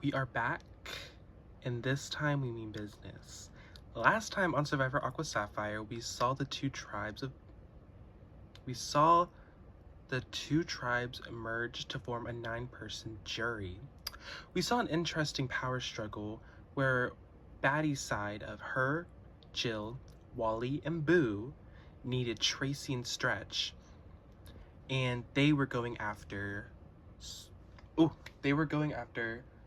We are back, and this time we mean business. Last time on Survivor Aqua Sapphire, we saw the two tribes emerge to form a 9-person jury. We saw an interesting power struggle where Baddie's side of her, Jill, Wally, and Boo needed Tracy and Stretch, and they were going after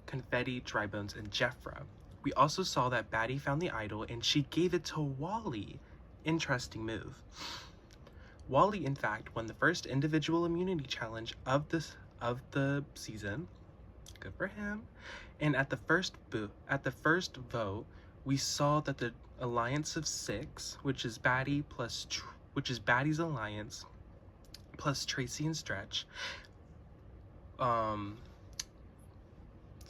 Confetti, Drybones, and Jeffra. We also saw that Baddie found the idol and she gave it to Wally. Interesting move. Wally, in fact, won the first individual immunity challenge of the season. Good for him. And at the first vote, we saw that the alliance of 6, which is Baddie's alliance, plus Tracy and Stretch,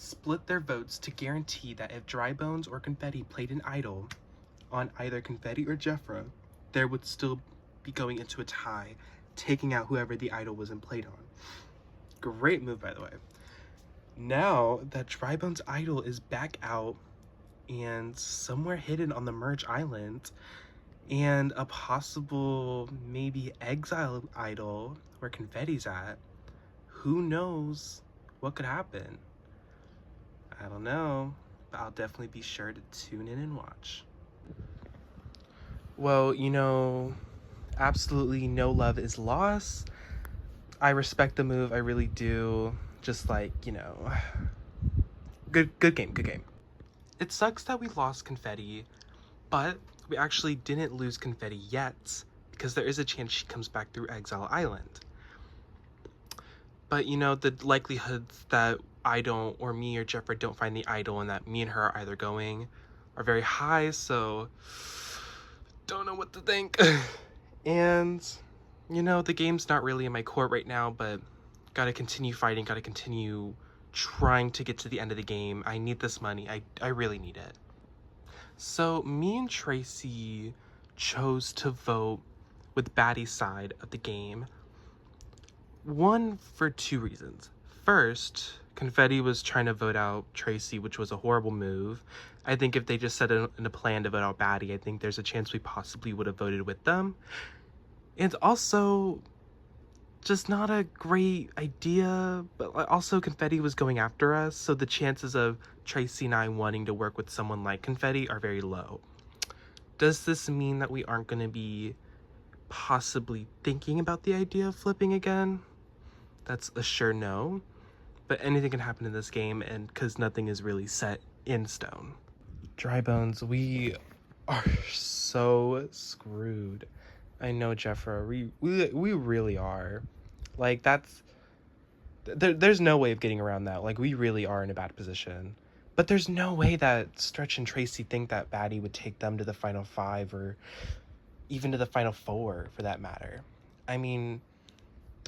split their votes to guarantee that if Drybones or Confetti played an idol on either Confetti or Jeffra, there would still be going into a tie, taking out whoever the idol wasn't played on. Great move, by the way. Now that Drybones' idol is back out and somewhere hidden on the Merge Island, and a possible maybe exile idol where Confetti's at, who knows what could happen? I don't know, but I'll definitely be sure to tune in and watch. Well, absolutely no love is lost. I respect the move, I really do. Just like, good game. It sucks that we lost Confetti, but we actually didn't lose Confetti yet, because there is a chance she comes back through Exile Island. But the likelihoods that I don't, or me or Jeffrey don't find the idol and that me and her are either going are very high, so don't know what to think. And the game's not really in my court right now, but gotta continue fighting, gotta continue trying to get to the end of the game. I need this money. I really need it. So me and Tracy chose to vote with Baddie's side of the game. One, for 2 reasons. First, Confetti was trying to vote out Tracy, which was a horrible move. I think if they just set in a plan to vote out Baddie, I think there's a chance we possibly would have voted with them. And also, just not a great idea, but also Confetti was going after us, so the chances of Tracy and I wanting to work with someone like Confetti are very low. Does this mean that we aren't going to be possibly thinking about the idea of flipping again? That's a sure no, but anything can happen in this game, and because nothing is really set in stone. Drybones, we are so screwed. I know, Jeffra, we really are. Like, there's no way of getting around that. Like, we really are in a bad position. But there's no way that Stretch and Tracy think that Baddie would take them to the final 5 or even to the final 4 for that matter. I mean,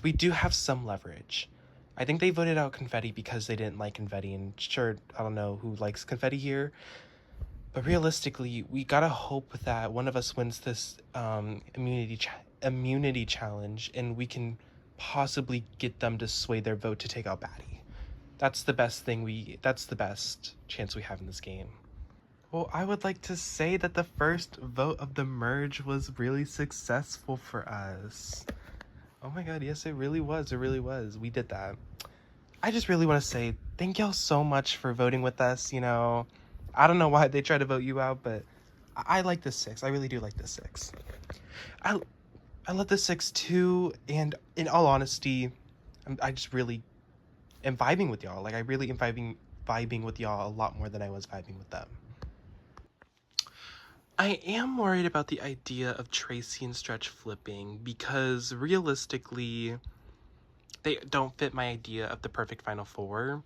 we do have some leverage. I think they voted out Confetti because they didn't like Confetti, and sure, I don't know who likes Confetti here, but realistically, we gotta hope that one of us wins this immunity challenge, and we can possibly get them to sway their vote to take out Baddie. That's the best chance we have in this game. Well, I would like to say that the first vote of the merge was really successful for us. Oh my god, yes, it really was. We did that. I just really want to say thank y'all so much for voting with us. I don't know why they tried to vote you out, but I like this 6. I really do like this 6. I love this 6 too, and in all honesty, I just really am vibing with y'all. Like, I really am vibing with y'all a lot more than I was vibing with them. I am worried about the idea of Tracy and Stretch flipping, because realistically, they don't fit my idea of the perfect Final 4.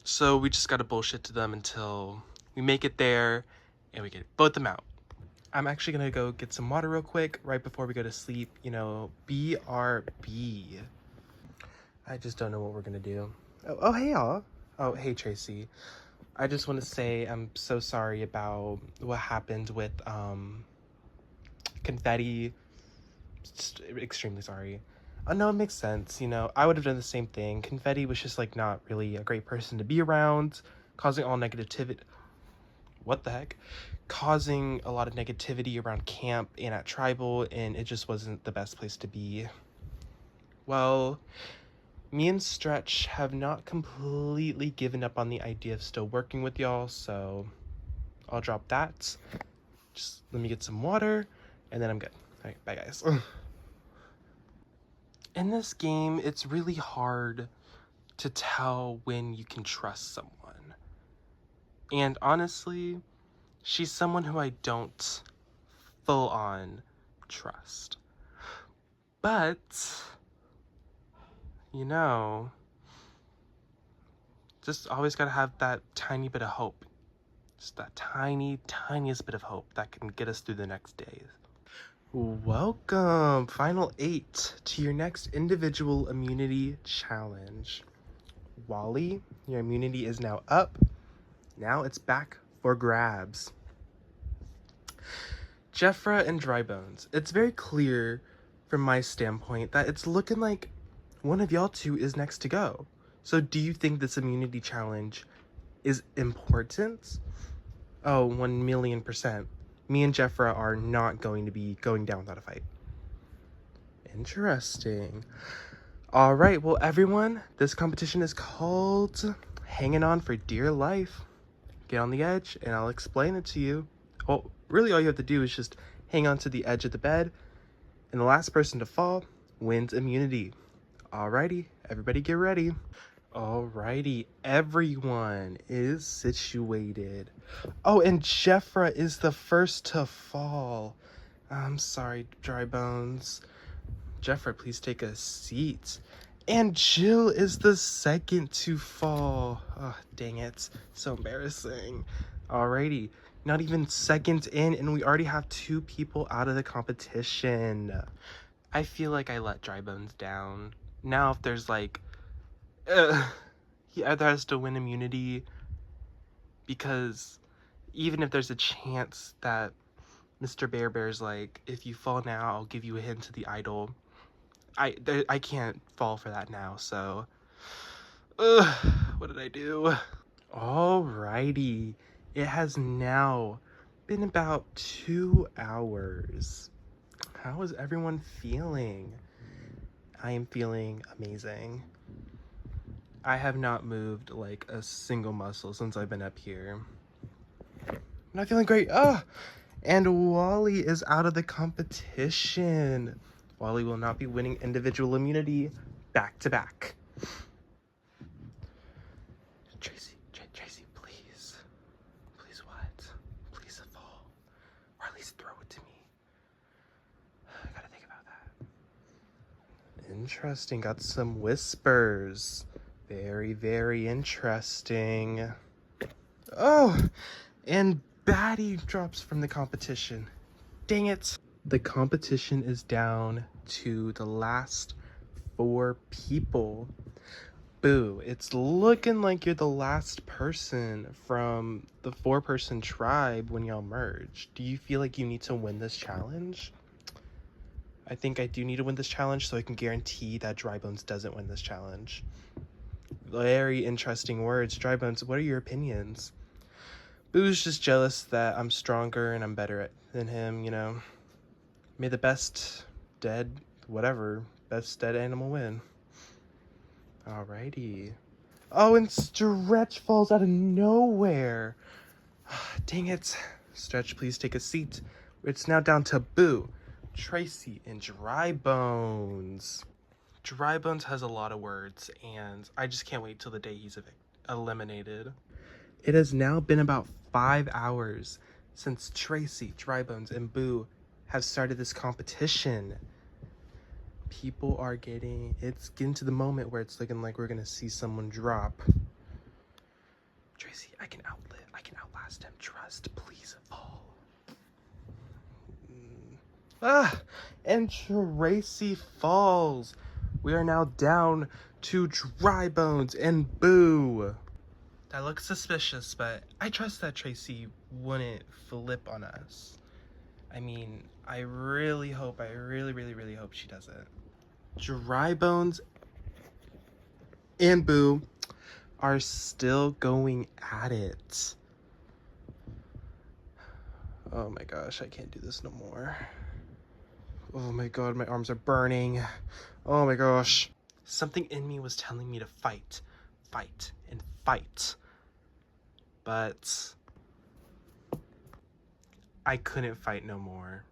So we just gotta bullshit to them until we make it there and we can vote them out. I'm actually gonna go get some water real quick right before we go to sleep. BRB. I just don't know what we're gonna do. Oh hey y'all. Oh, hey Tracy. I just want to say I'm so sorry about what happened with Confetti. Just extremely sorry. I know it makes sense, you know, I would have done the same thing. Confetti was just like not really a great person to be around, causing all negativity. What the heck? Causing a lot of negativity around camp and at tribal, and it just wasn't the best place to be. Well, me and Stretch have not completely given up on the idea of still working with y'all, so I'll drop that. Just let me get some water, and then I'm good. Alright, bye guys. In this game, it's really hard to tell when you can trust someone. And honestly, she's someone who I don't full on trust. But, you know, just always gotta have that tiny bit of hope. Just that tiniest bit of hope that can get us through the next days. Welcome, Final 8, to your next individual immunity challenge. Wally, your immunity is now up. Now it's back for grabs. Jeffra and Drybones. It's very clear from my standpoint that it's looking like one of y'all two is next to go. So do you think this immunity challenge is important? Oh, 1,000,000%. Me and Jeffra are not going to be going down without a fight. Interesting. All right, well, everyone, this competition is called Hanging On for Dear Life. Get on the edge, and I'll explain it to you. Well, really all you have to do is just hang on to the edge of the bed, and the last person to fall wins immunity. Alrighty, everybody get ready. Alrighty, everyone is situated. Oh, and Jeffra is the first to fall. I'm sorry, Drybones. Jeffra, please take a seat. And Jill is the second to fall. Oh, dang it. So embarrassing. Alrighty, not even seconds in, and we already have 2 people out of the competition. I feel like I let Drybones down. Now if there's like he either has to win immunity, because even if there's a chance that Mr. Bear's like, if you fall now, I'll give you a hint to the idol. I can't fall for that now, so what did I do? Alrighty, it has now been about 2 hours. How is everyone feeling? I am feeling amazing. I have not moved like a single muscle since I've been up here. I'm not feeling great. And Wally is out of the competition. Wally will not be winning individual immunity back to back. Tracy, please. Please what? Please fall. Or at least throw it to me. I gotta think about that. Interesting, got some whispers. Very, very interesting. Oh, and Batty drops from the competition. Dang it. The competition is down to the last 4 people. Boo, it's looking like you're the last person from the 4-person tribe when y'all merge. Do you feel like you need to win this challenge? I think I do need to win this challenge so I can guarantee that Drybones doesn't win this challenge. Very interesting words. Drybones, what are your opinions? Boo's just jealous that I'm stronger and I'm better than him, you know. May the best dead animal win. Alrighty. Oh, and Stretch falls out of nowhere. Dang it. Stretch, please take a seat. It's now down to Boo, Tracy, and Drybones. Drybones has a lot of words, and I just can't wait till the day he's eliminated. It has now been about 5 hours since Tracy, Drybones, and Boo have started this competition. People are it's getting to the moment where it's looking like we're gonna see someone drop. Tracy, I can outlast him. Trust, please fall. And Tracy falls. We are now down to Drybones and Boo. That looks suspicious, but I trust that Tracy wouldn't flip on us. I mean, I really hope she doesn't. Dry Bones and Boo are still going at it. Oh my gosh, I can't do this no more. Oh my god, my arms are burning. Oh my gosh. Something in me was telling me to fight, fight, and fight. But I couldn't fight no more.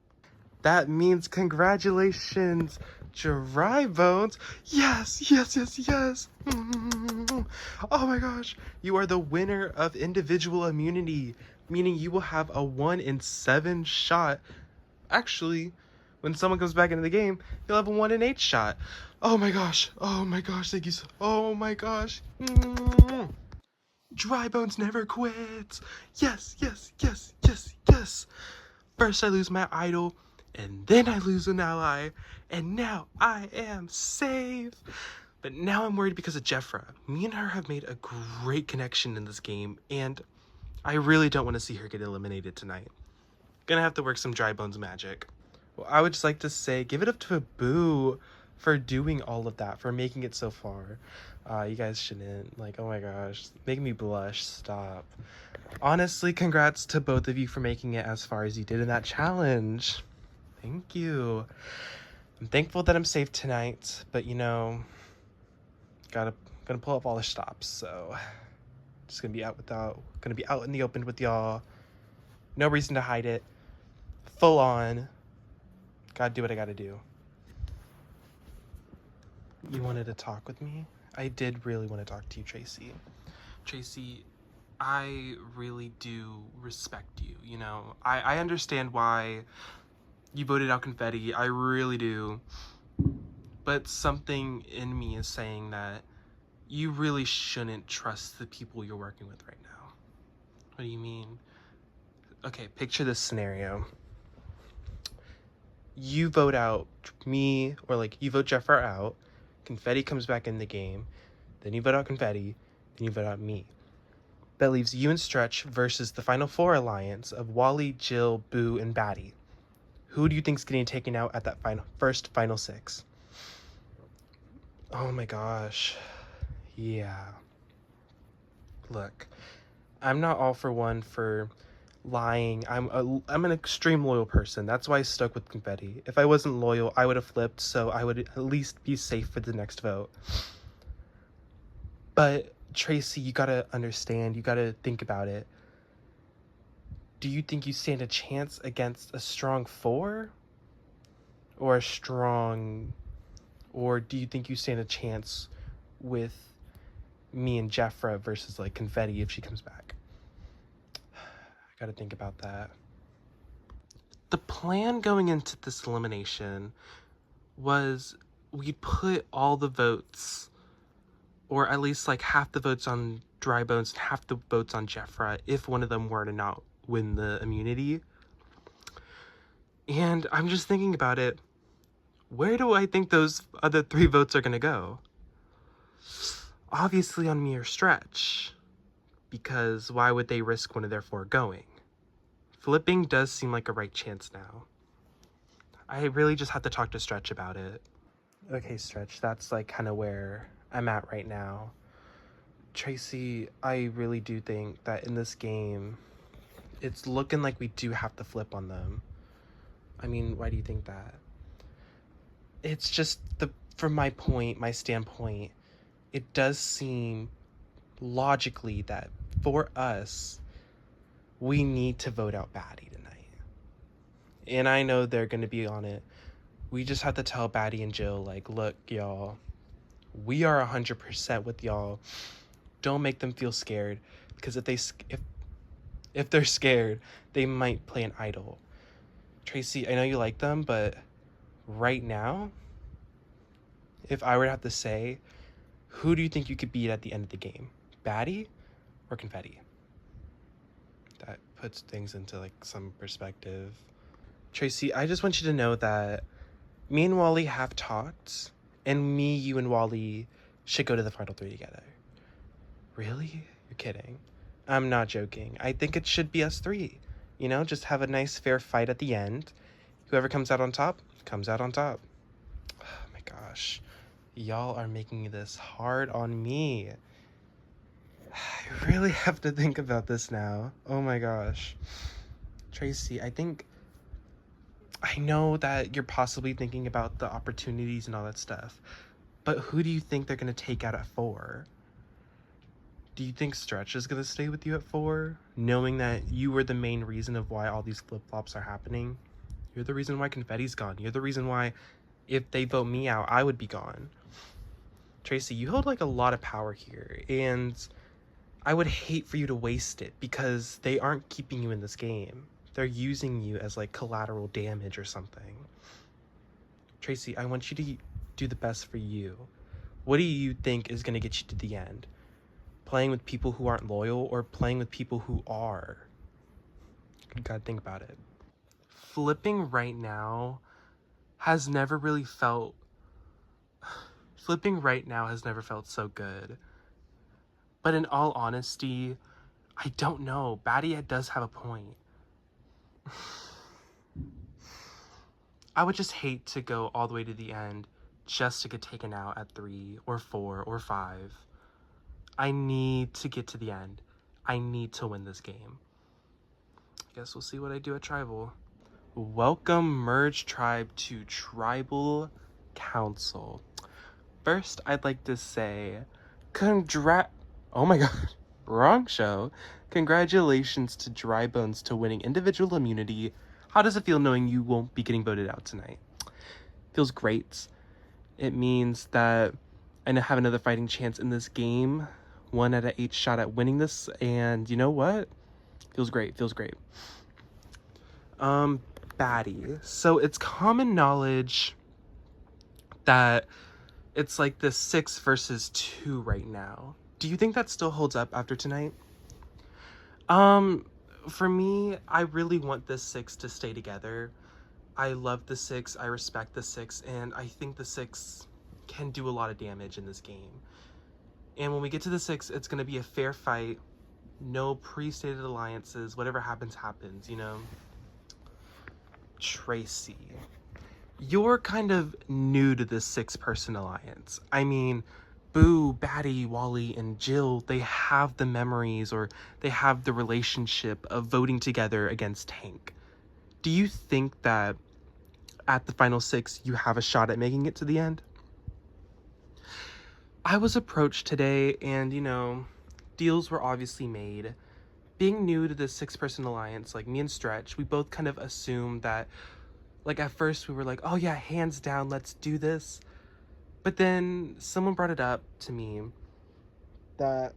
That means congratulations, Dry Bones. Yes, yes, yes, yes. Oh my gosh. You are the winner of individual immunity, meaning you will have a 1 in 7 shot. Actually, when someone comes back into the game, you'll have a 1 in 8 shot. Oh my gosh. Oh my gosh. Thank you so. Oh my gosh. Dry Bones never quits. Yes, yes, yes, yes, yes. First I lose my idol, and then I lose an ally, and now I am safe. But now I'm worried because of Jeffra. Me and her have made a great connection in this game, and I really don't want to see her get eliminated tonight. Gonna have to work some Dry Bones magic. Well, I would just like to say, give it up to Boo for doing all of that, for making it so far. You guys shouldn't. Like, oh my gosh, making me blush. Stop. Honestly, congrats to both of you for making it as far as you did in that challenge. Thank you. I'm thankful that I'm safe tonight, but you know, gonna pull up all the stops, so just gonna be out in the open with y'all. No reason to hide it. Full on. Gotta do what I gotta do. You wanted to talk with me? I did really want to talk to you, Tracy. Tracy, I really do respect you, you know? I understand why you voted out Confetti. I really do. But something in me is saying that you really shouldn't trust the people you're working with right now. What do you mean? Okay, picture this scenario. You vote out me, or like you vote Jeffra out, Confetti comes back in the game, then you vote out Confetti, then you vote out me. That leaves you and Stretch versus the Final Four alliance of Wally, Jill, Boo, and Batty. Who do you think's getting taken out at that first final 6? Oh my gosh. Yeah. Look, I'm not all for one for lying. I'm an extreme loyal person. That's why I stuck with Confetti. If I wasn't loyal, I would have flipped, so I would at least be safe for the next vote. But Tracy, you gotta understand, you gotta think about it. Do you think you stand a chance against a strong 4? Or do you think you stand a chance with me and Jeffra versus like Confetti if she comes back? I gotta think about that. The plan going into this elimination was we put all the votes, or at least like half the votes on Dry Bones and half the votes on Jeffra if one of them were to not win the immunity. And I'm just thinking about it. Where do I think those other 3 votes are gonna go? Obviously on me or Stretch, because why would they risk one of their 4 going? Flipping does seem like a right chance now. I really just have to talk to Stretch about it. Okay, Stretch, that's like kind of where I'm at right now. Tracy, I really do think that in this game, it's looking like we do have to flip on them. I mean, why do you think that? It's just from my standpoint, it does seem logically that for us, we need to vote out Batty tonight. And I know they're going to be on it. We just have to tell Batty and Jill, like, look, y'all, we are 100% with y'all. Don't make them feel scared, because if they're scared, they might play an idol. Tracy, I know you like them, but right now, if I were to have to say, who do you think you could beat at the end of the game? Batty or Confetti? That puts things into like some perspective. Tracy, I just want you to know that me and Wally have talked, and me, you, and Wally should go to the final 3 together. Really? You're kidding. I'm not joking. I think it should be us 3. You know, just have a nice fair fight at the end. Whoever comes out on top, comes out on top. Oh my gosh. Y'all are making this hard on me. I really have to think about this now. Oh my gosh. Tracy, I know that you're possibly thinking about the opportunities and all that stuff, but who do you think they're going to take out at 4? Do you think Stretch is going to stay with you at 4, knowing that you were the main reason of why all these flip-flops are happening? You're the reason why Confetti's gone. You're the reason why, if they vote me out, I would be gone. Tracy, you hold like a lot of power here, and I would hate for you to waste it because they aren't keeping you in this game. They're using you as like collateral damage or something. Tracy, I want you to do the best for you. What do you think is going to get you to the end? Playing with people who aren't loyal or playing with people who are? You gotta think about it. Flipping right now has never felt so good. But in all honesty, I don't know. Batty does have a point. I would just hate to go all the way to the end just to get taken out at 3 or 4 or 5. I need to get to the end. I need to win this game. I guess we'll see what I do at Tribal. Welcome, Merge Tribe, to Tribal Council. First, I'd like to say, oh my god, wrong show. Congratulations to Dry Bones to winning individual immunity. How does it feel knowing you won't be getting voted out tonight? Feels great. It means that I have another fighting chance in this game. 1 out of 8 shot at winning this, and you know what? Feels great, feels great. Batty. So it's common knowledge that it's like the 6 versus 2 right now. Do you think that still holds up after tonight? For me, I really want this 6 to stay together. I love the 6, I respect the 6, and I think the 6 can do a lot of damage in this game. And when we get to the 6, it's going to be a fair fight. No pre-stated alliances. Whatever happens, happens, you know? Tracy, you're kind of new to this 6-person alliance. I mean, Boo, Batty, Wally, and Jill, they have the memories or they have the relationship of voting together against Tank. Do you think that at the final 6, you have a shot at making it to the end? I was approached today and, you know, deals were obviously made. Being new to this 6-person alliance, like me and Stretch, we both kind of assumed that, like at first we were like, oh yeah, hands down, let's do this. But then someone brought it up to me that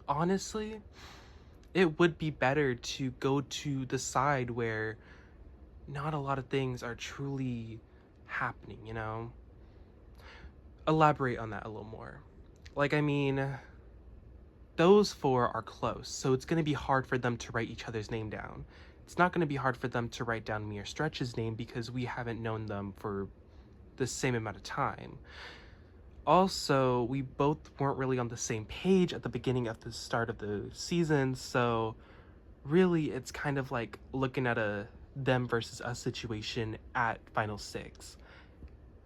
honestly, it would be better to go to the side where not a lot of things are truly happening, you know? Elaborate on that a little more. Like, I mean, those 4 are close, so it's going to be hard for them to write each other's name down. It's not going to be hard for them to write down me or Stretch's name because we haven't known them for the same amount of time. Also, we both weren't really on the same page at the beginning of the start of the season, so really it's kind of like looking at a them versus us situation at Final 6.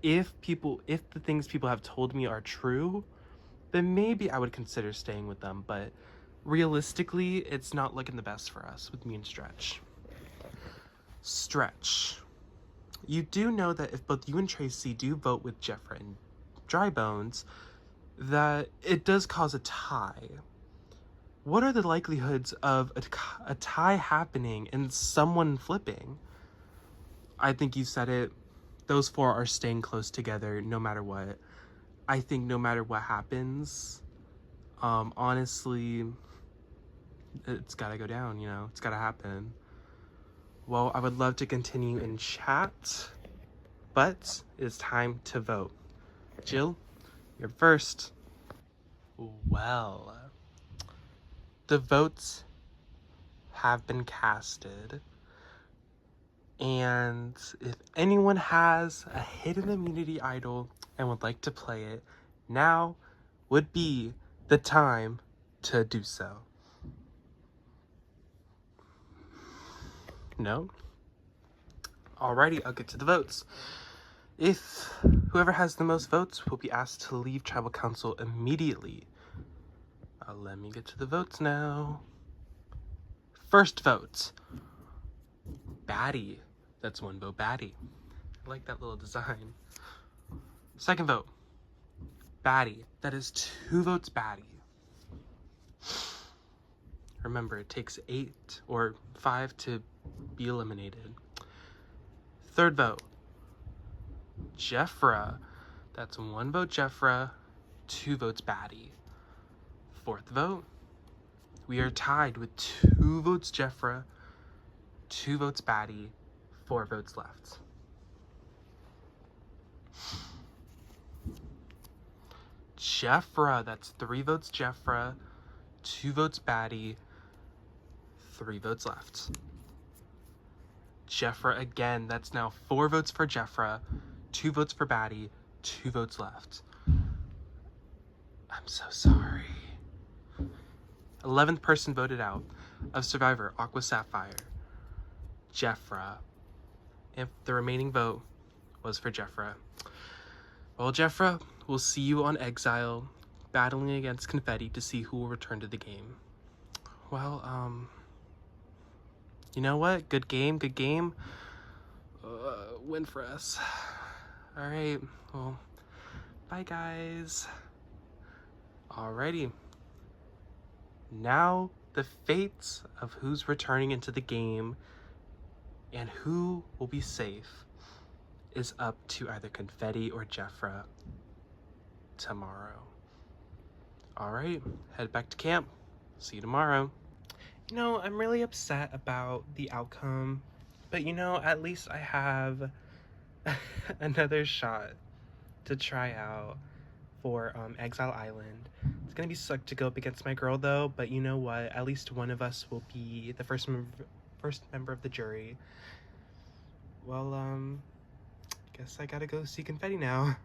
If the things people have told me are true, then maybe I would consider staying with them, but realistically, it's not looking the best for us with me and Stretch. Stretch. You do know that if both you and Tracy do vote with Jeffrey and Dry Bones, that it does cause a tie. What are the likelihoods of a tie happening and someone flipping? I think you said it. Those 4 are staying close together no matter what. I think no matter what happens, honestly, it's gotta go down, you know? It's gotta happen. Well, I would love to continue in chat, but it's time to vote. Jill, you're first. Well, the votes have been casted. And if anyone has a hidden immunity idol and would like to play it, now would be the time to do so. No? Alrighty, I'll get to the votes. If whoever has the most votes will be asked to leave tribal council immediately. Let me get to the votes now. First vote, Batty. That's 1 vote, Batty. I like that little design. Second vote, Batty. That is 2 votes, Batty. Remember, it takes 8 or 5 to be eliminated. Third vote, Jeffra. That's 1 vote, Jeffra. 2 votes, Batty. Fourth vote, we are tied with 2 votes, Jeffra. 2 votes, Batty. 4 votes left. Jeffra. That's 3 votes, Jeffra. 2 votes, Batty. 3 votes left. Jeffra again. That's now 4 votes for Jeffra, 2 votes for Batty, 2 votes left. I'm so sorry. 11th person voted out of Survivor, Aqua Sapphire, Jeffra. And the remaining vote was for Jeffra. Well, Jeffra, we'll see you on Exile, battling against Confetti to see who will return to the game. Well, you know what? Good game, good game. Win for us. Alright, well, bye guys. Alrighty. Now, the fates of who's returning into the game and who will be safe is up to either Confetti or Jeffra tomorrow. Alright, head back to camp. See you tomorrow. You know, I'm really upset about the outcome, but you know, at least I have another shot to try out for Exile Island. It's gonna be sucked to go up against my girl though, but you know what? At least one of us will be the first member of the jury. Well, guess I gotta go see Confetti now.